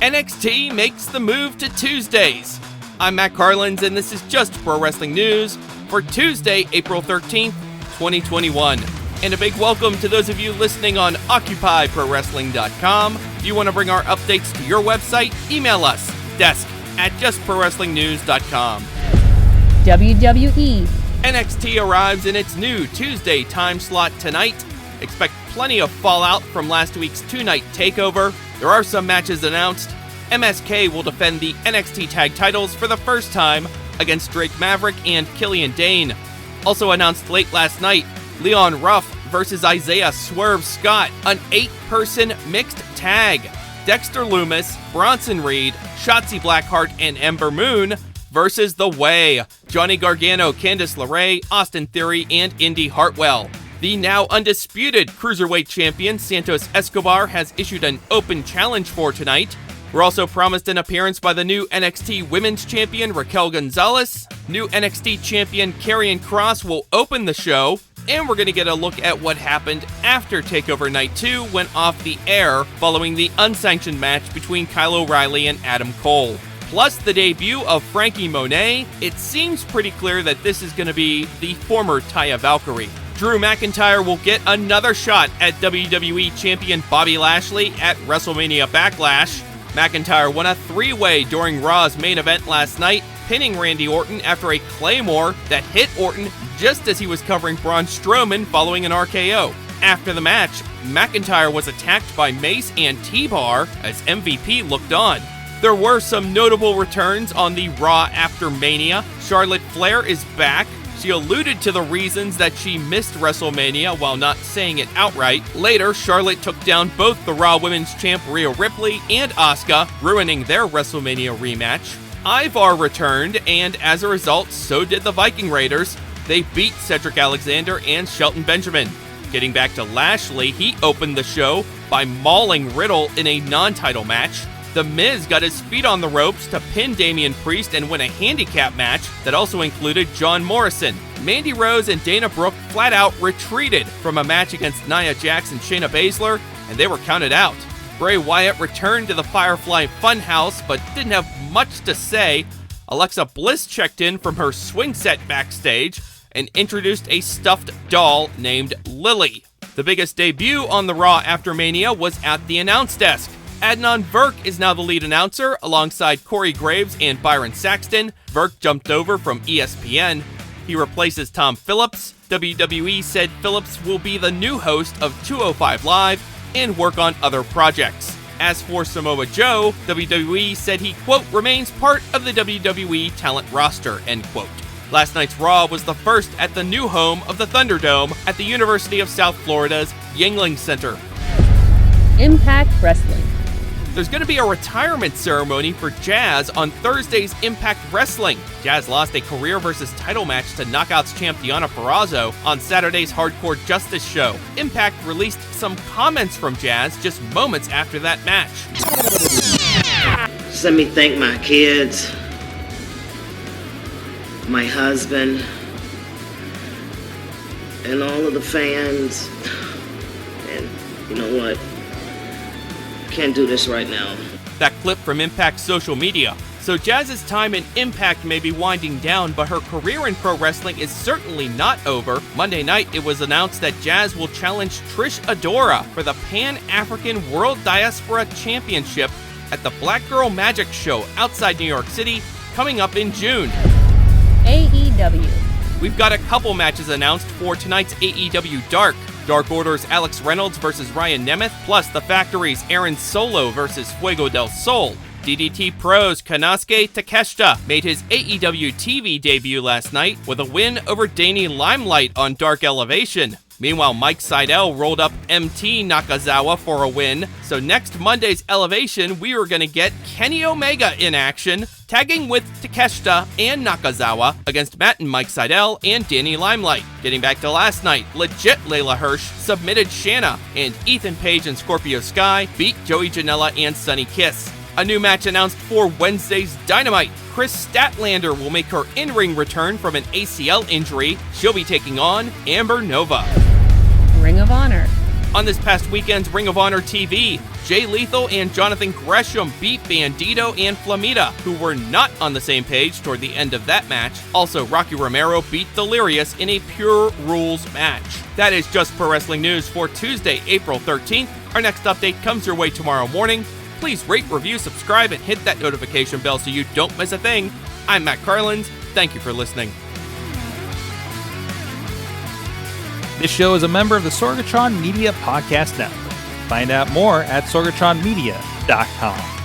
NXT makes the move to Tuesdays. I'm Matt Carlins, and this is Just Pro Wrestling News for Tuesday, April 13th, 2021. And a big welcome to those of you listening on OccupyProWrestling.com. If you want to bring our updates to your website, email us, desk@justprowrestlingnews.com. WWE NXT arrives in its new Tuesday time slot tonight. Expect plenty of fallout from last week's two-night takeover. There are some matches announced. MSK will defend the NXT Tag Titles for the first time against Drake Maverick and Killian Dane. Also announced late last night, Leon Ruff versus Isaiah "SWERVE Scott, an 8-person mixed tag. Dexter Lumis, Bronson Reed, Shotzi Blackheart, and Ember Moon versus The Way, Johnny Gargano, Candice LeRae, Austin Theory, and Indi Hartwell. The now undisputed Cruiserweight Champion Santos Escobar has issued an open challenge for tonight. We're also promised an appearance by the new NXT Women's Champion Raquel Gonzalez. New NXT Champion Karrion Kross will open the show. And we're going to get a look at what happened after TakeOver Night 2 went off the air following the unsanctioned match between Kyle O'Reilly and Adam Cole. Plus the debut of Franky Monet. It seems pretty clear that this is going to be the former Taya Valkyrie. Drew McIntyre will get another shot at WWE Champion Bobby Lashley at WrestleMania Backlash. McIntyre won a three-way during Raw's main event last night, pinning Randy Orton after a Claymore that hit Orton just as he was covering Braun Strowman following an RKO. After the match, McIntyre was attacked by Mace and T-Bar as MVP looked on. There were some notable returns on the Raw after Mania. Charlotte Flair is back. She alluded to the reasons that she missed WrestleMania while not saying it outright. Later, Charlotte took down both the Raw Women's Champ Rhea Ripley and Asuka, ruining their WrestleMania rematch. Ivar returned, and as a result, so did the Viking Raiders. They beat Cedric Alexander and Shelton Benjamin. Getting back to Lashley, he opened the show by mauling Riddle in a non-title match. The Miz got his feet on the ropes to pin Damian Priest and win a handicap match that also included John Morrison. Mandy Rose and Dana Brooke flat out retreated from a match against Nia Jax and Shayna Baszler, and they were counted out. Bray Wyatt returned to the Firefly Funhouse, but didn't have much to say. Alexa Bliss checked in from her swing set backstage and introduced a stuffed doll named Lily. The biggest debut on the Raw after Mania was at the announce desk. Adnan Virk is now the lead announcer alongside Corey Graves and Byron Saxton. Virk jumped over from ESPN. He replaces Tom Phillips. WWE said Phillips will be the new host of 205 Live and work on other projects. As for Samoa Joe, WWE said he, quote, remains part of the WWE talent roster, end quote. Last night's Raw was the first at the new home of the Thunderdome at the University of South Florida's Yuengling Center. Impact Wrestling. There's going to be a retirement ceremony for Jazz on Thursday's Impact Wrestling. Jazz lost a career versus title match to Knockouts champ Deonna Purrazzo on Saturday's Hardcore Justice show. Impact released some comments from Jazz just moments after that match. Just let me thank my kids, my husband, and all of the fans. And you know what? Can't do this right now. That clip from Impact's social media. So Jazz's time in Impact may be winding down, but her career in pro wrestling is certainly not over. Monday night, it was announced that Jazz will challenge Trish Adora for the Pan-African World Diaspora Championship at the Black Girl Magic Show outside New York City, coming up in June. AEW. We've got a couple matches announced for tonight's AEW Dark. Dark Order's Alex Reynolds versus Ryan Nemeth, plus The Factory's Aaron Solo versus Fuego del Sol. DDT Pro's Konosuke Takeshita made his AEW TV debut last night with a win over Danny Limelight on Dark Elevation. Meanwhile, Mike Seidel rolled up MT Nakazawa for a win. So next Monday's Elevation, we were going to get Kenny Omega in action, tagging with Takeshita and Nakazawa against Matt and Mike Seidel and Danny Limelight. Getting back to last night, legit Layla Hirsch submitted Shanna, and Ethan Page and Scorpio Sky beat Joey Janela and Sunny Kiss. A new match announced for Wednesday's Dynamite. Chris Statlander will make her in-ring return from an ACL injury. She'll be taking on Amber Nova. Ring of Honor. On this past weekend's Ring of Honor TV, Jay Lethal and Jonathan Gresham beat Bandito and Flamita, who were not on the same page toward the end of that match. Also, Rocky Romero beat Delirious in a Pure Rules match. That is just pro wrestling news for Tuesday, April 13th. Our next update comes your way tomorrow morning. Please rate, review, subscribe, and hit that notification bell so you don't miss a thing. I'm Matt Carlins. Thank you for listening. This show is a member of the Sorgatron Media Podcast Network. Find out more at sorgatronmedia.com.